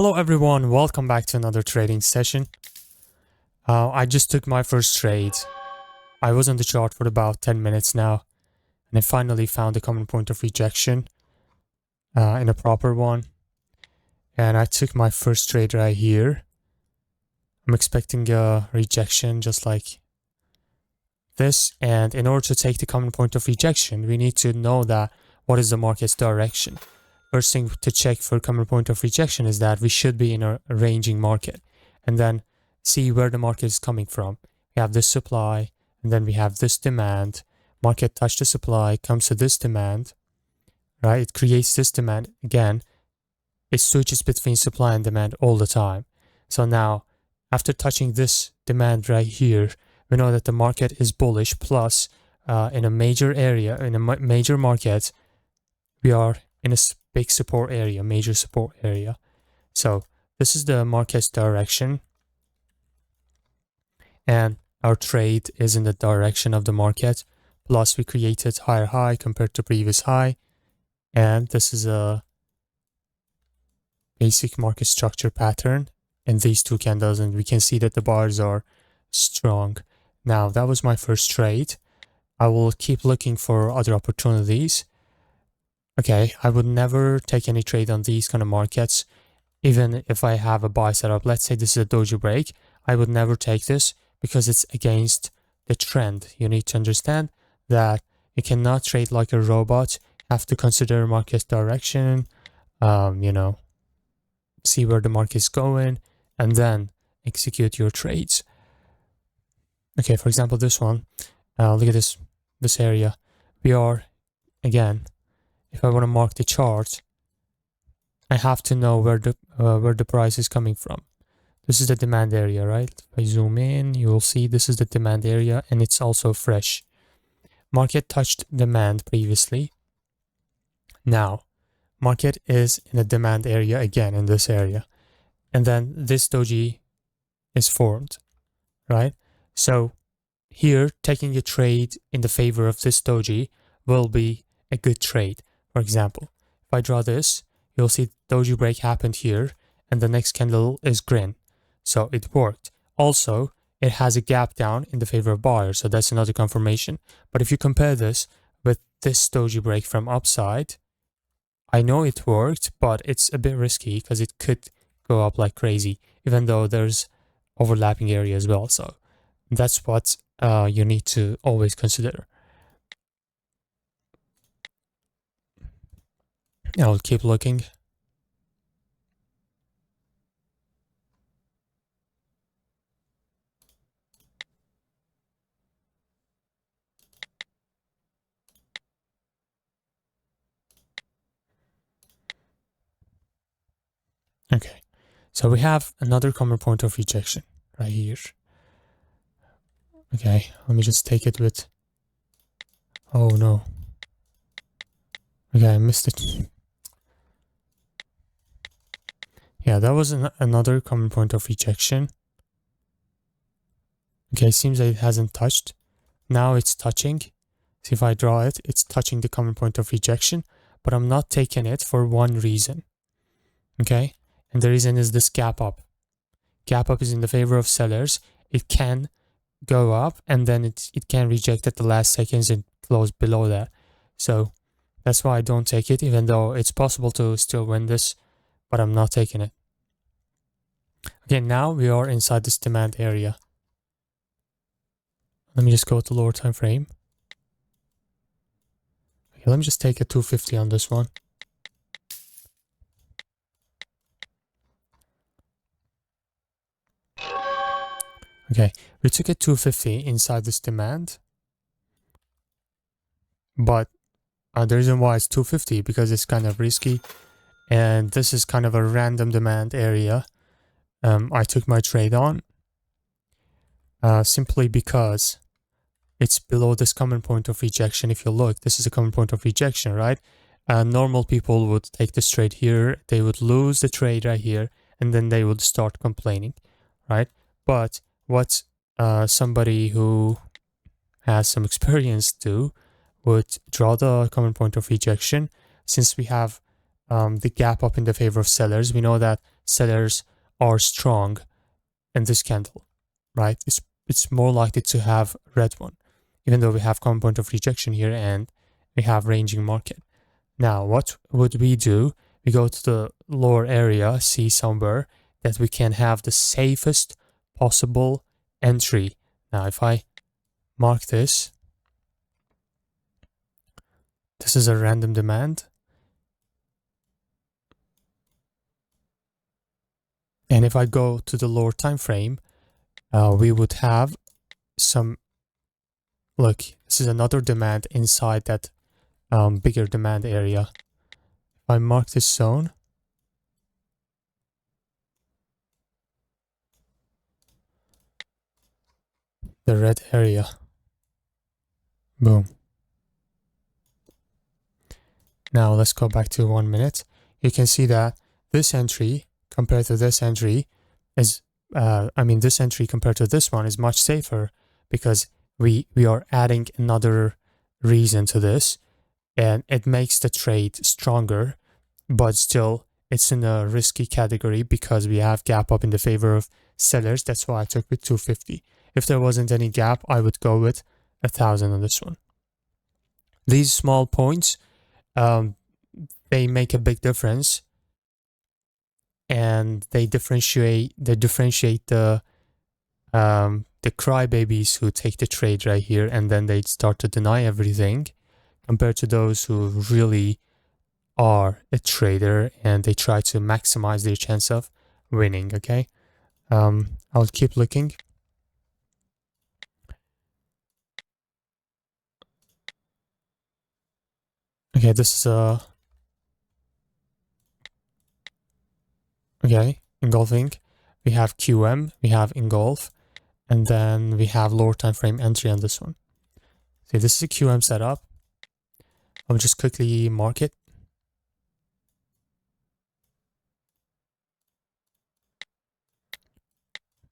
Hello everyone, welcome back to another trading session. I just took my first trade. I was on the chart for about 10 minutes now, and I finally found a common point of rejection in a proper one. And I took my first trade right here. I'm expecting a rejection just like this, and in order to take the common point of rejection, we need to know that what is the market's direction. First thing to check for common point of rejection is that we should be in a ranging market, and then see where the market is coming from. We have this supply, and then we have this demand. Market touched the supply, comes to this demand, right? It creates this demand again. It switches between supply and demand all the time. So now, after touching this demand right here, we know that the market is bullish, plus in a major area, in a major market, we are in a big support area, major support area. So this is the market's direction, and our trade is in the direction of the market, plus we created higher high compared to previous high, and this is a basic market structure pattern in these two candles, and we can see that the bars are strong. Now that was my first trade. I will keep looking for other opportunities. Okay, I would never take any trade on these kind of markets, even if I have a buy setup. Let's say this is a doji break. I would never take this because it's against the trend. You need to understand that you cannot trade like a robot. You have to consider market direction, see where the market is going, and then execute your trades. Okay, for example, this one, look at this area. We are, again, if I want to mark the chart, I have to know where the price is coming from. This is the demand area, right? If I zoom in, you will see this is the demand area, and it's also fresh. Market touched demand previously. Now, market is in a demand area again in this area. And then this doji is formed, right? So here, taking a trade in the favor of this doji will be a good trade. For example, if I draw this, you'll see doji break happened here, and the next candle is green. So it worked. Also, it has a gap down in the favor of buyers, so that's another confirmation. But if you compare this with this doji break from upside, I know it worked, but it's a bit risky because it could go up like crazy, even though there's overlapping area as well. So that's what you need to always consider. I'll keep looking. Okay, so we have another common point of rejection right here. Okay, let me just take it with... Oh no. Okay, I missed it. Yeah, that was another common point of rejection. Okay, seems like it hasn't touched. Now it's touching. See, if I draw it, it's touching the common point of rejection, but I'm not taking it for one reason. Okay, and the reason is this gap up. Gap up is in the favor of sellers. It can go up, and then it can reject at the last seconds and close below that. So that's why I don't take it, even though it's possible to still win this, but I'm not taking it. Okay, now we are inside this demand area. Let me just go to lower time frame. Okay, let me just take a 250 on this one. Okay, we took a 250 inside this demand, but the reason why it's 250 because it's kind of risky, and this is kind of a random demand area. I took my trade on simply because it's below this common point of rejection. If you look, this is a common point of rejection, right? Normal people would take this trade here, they would lose the trade right here, and then they would start complaining, right? But what somebody who has some experience do would draw the common point of rejection. Since we have the gap up in the favor of sellers. We know that sellers are strong in this candle, right? It's more likely to have red one, even though we have common point of rejection here and we have ranging market. Now, what would we do? We go to the lower area, see somewhere that we can have the safest possible entry. Now, if I mark this, this is a random demand. And if I go to the lower time frame, we would have some, look, this is another demand inside that bigger demand area. If I mark this zone, the red area, boom. Now let's go back to 1 minute. You can see that this entry compared to this entry is, this entry compared to this one is much safer because we are adding another reason to this, and it makes the trade stronger, but still it's in a risky category because we have gap up in the favor of sellers. That's why I took with 250. If there wasn't any gap, I would go with 1,000 on this one. These small points, they make a big difference, and they differentiate the crybabies who take the trade right here and then they start to deny everything, compared to those who really are a trader and they try to maximize their chance of winning. Okay, I'll keep looking. Okay, this is okay, engulfing. We have QM, we have engulf, and then we have lower time frame entry on this one. See, this is a QM setup. I'll just quickly mark it.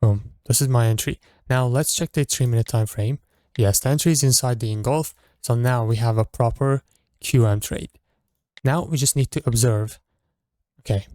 Boom. This is my entry. Now let's check the 3-minute time frame. Yes, the entry is inside the engulf. So now we have a proper QM trade. Now we just need to observe. Okay.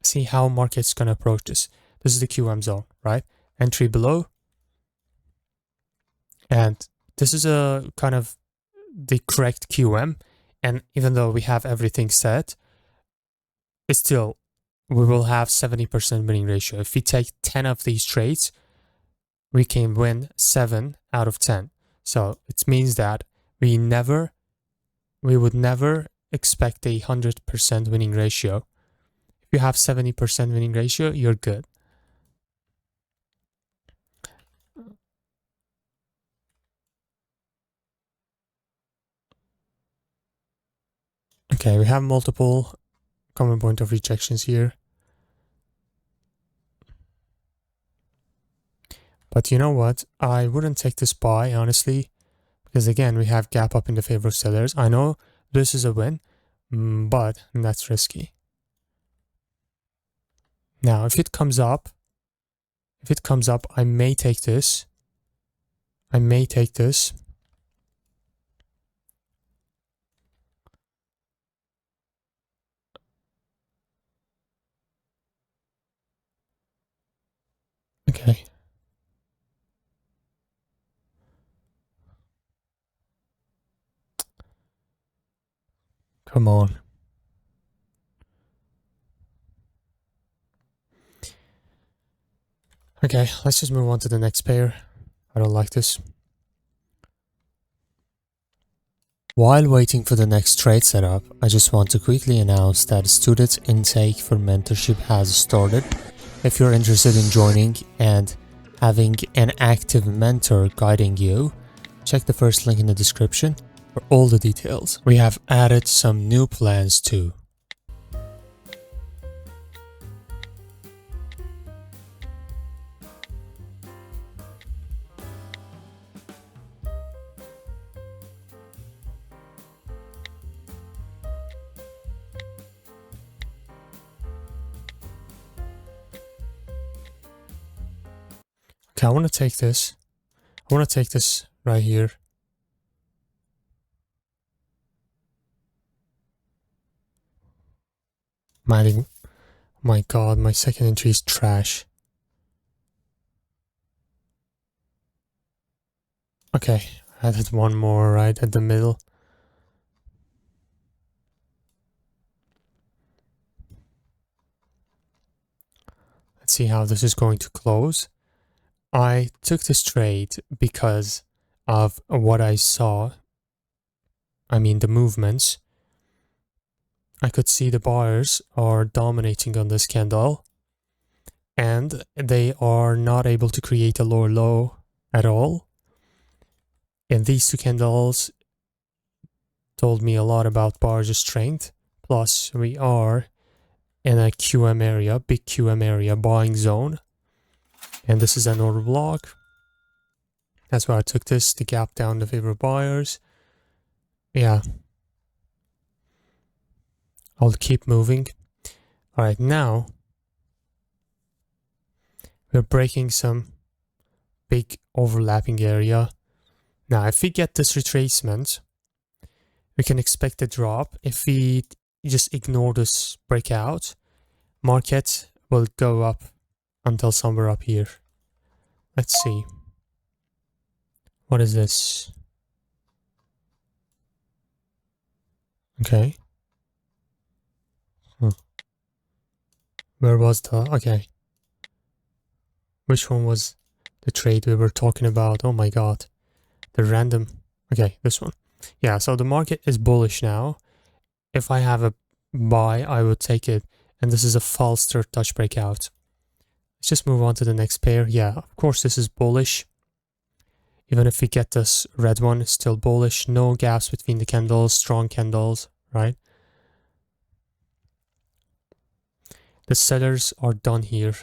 See how market's gonna approach this. This is the QM zone, right? Entry below. And this is a kind of the correct QM. And even though we have everything set, it's still, we will have 70% winning ratio. If we take 10 of these trades, we can win 7 out of 10. So it means that we would never expect a 100% winning ratio. If you have 70% winning ratio, you're good. Okay, we have multiple common point of rejections here. But you know what? I wouldn't take this buy, honestly, because again, we have gap up in the favor of sellers. I know this is a win, but that's risky. Now, if it comes up, I may take this. Okay. Come on. Okay, let's just move on to the next pair. I don't like this. While waiting for the next trade setup, I just want to quickly announce that student intake for mentorship has started. If you're interested in joining and having an active mentor guiding you, check the first link in the description for all the details. We have added some new plans too. Okay, I want to take this. I want to take this right here. My god, my second entry is trash. Okay, I added one more right at the middle. Let's see how this is going to close. I took this trade because of what I saw. I mean, the movements. I could see the buyers are dominating on this candle, and they are not able to create a lower low at all. And these two candles told me a lot about buyers' strength. Plus, we are in a QM area, big QM area, buying zone. And this is an order block. That's why I took this, the gap down to favor buyers. Yeah. I'll keep moving. All right, now we're breaking some big overlapping area. Now, if we get this retracement, we can expect a drop. If we just ignore this breakout, market will go up until somewhere up here. Let's see. What is this? Okay. Where was the... Okay. Which one was the trade we were talking about? Oh my god. The random... Okay, this one. Yeah, so the market is bullish now. If I have a buy, I would take it. And this is a false third touch breakout. Let's just move on to the next pair. Yeah, of course this is bullish. Even if we get this red one, it's still bullish. No gaps between the candles, strong candles, right? The sellers are done here.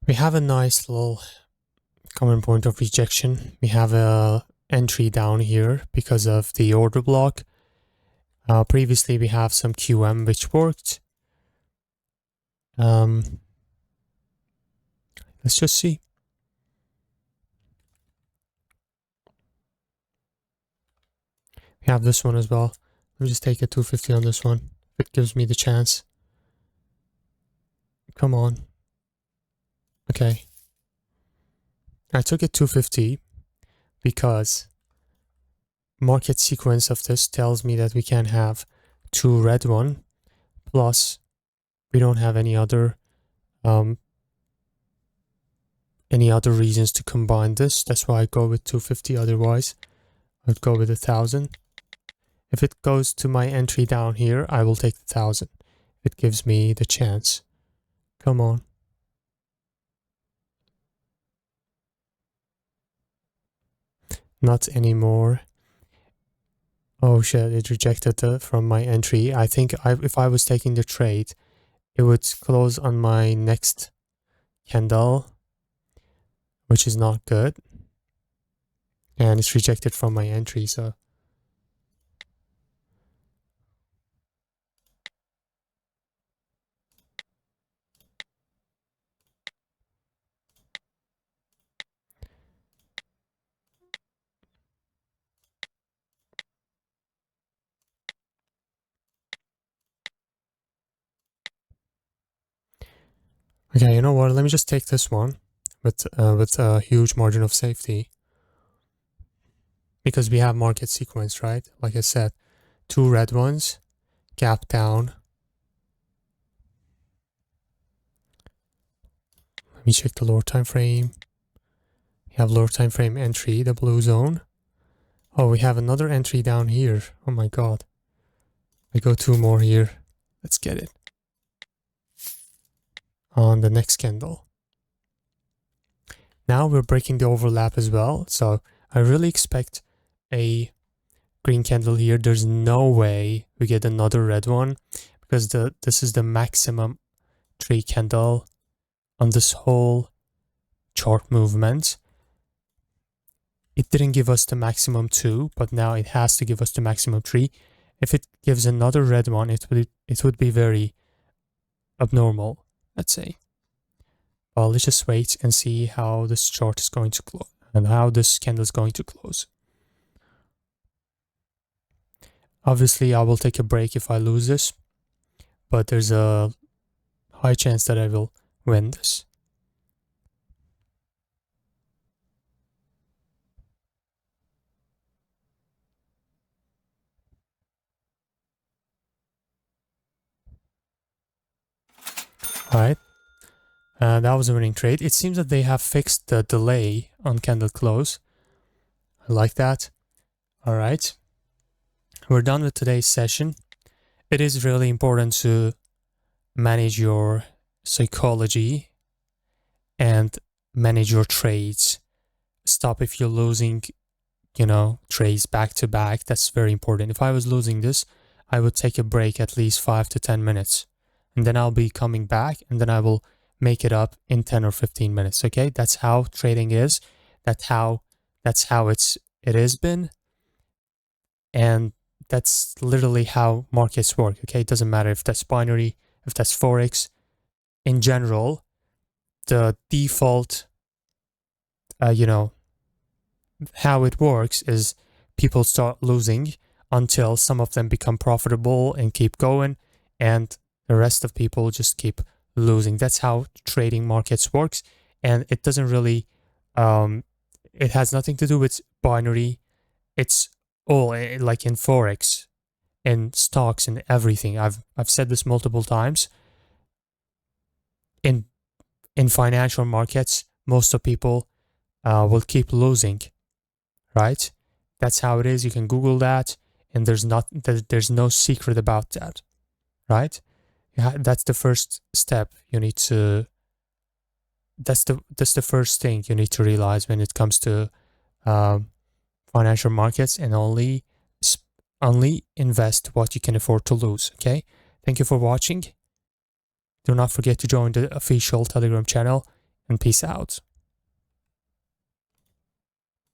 We have a nice little common point of rejection. We have a entry down here because of the order block. Previously we have some QM which worked. Let's just see. We have this one as well. Let me just take a 250 on this one. It gives me the chance. Come on. Okay. I took it 250 because market sequence of this tells me that we can have two red one, plus we don't have any other reasons to combine this. That's why I go with 250. Otherwise, I'd go with 1,000. If it goes to my entry down here, I will take 1,000. It gives me the chance. Come on. Not anymore. Oh shit, it rejected from my entry. I think if I was taking the trade, it would close on my next candle, which is not good. And it's rejected from my entry, so... Okay, you know what? Let me just take this one with a huge margin of safety. Because we have market sequence, right? Like I said, two red ones, gap down. Let me check the lower time frame. We have lower time frame entry, the blue zone. Oh, we have another entry down here. Oh my god. I go two more here. Let's get it. On the next candle. Now we're breaking the overlap as well. So I really expect a green candle here, there's no way we get another red one, because this is the maximum tree candle on this whole chart movement. It didn't give us the maximum 2, but now it has to give us the maximum 3. If it gives another red one, it would be very abnormal, let's say. Well, let's just wait and see how this chart is going to close and how this candle is going to close. Obviously, I will take a break if I lose this, but there's a high chance that I will win this. All right. That was a winning trade. It seems that they have fixed the delay on candle close. I like that. All right. We're done with today's session. It is really important to manage your psychology and manage your trades. Stop if you're losing, trades back to back. That's very important. If I was losing this, I would take a break at least 5 to 10 minutes. And then I'll be coming back, and then I will make it up in 10 or 15 minutes. Okay, that's how trading is. That's how it has been, and that's literally how markets work. Okay, it doesn't matter if that's binary, if that's forex. In general, the default, how it works is people start losing until some of them become profitable and keep going, and the rest of people just keep losing. That's how trading markets works, and it doesn't really it has nothing to do with binary. It's all like in forex and stocks and everything. I've said this multiple times. In financial markets, most of people will keep losing, right? That's how it is. You can Google that, and there's no secret about that, right? That's the first step you need to. That's the first thing you need to realize when it comes to financial markets, and only invest what you can afford to lose. Okay. Thank you for watching. Do not forget to join the official Telegram channel, and peace out.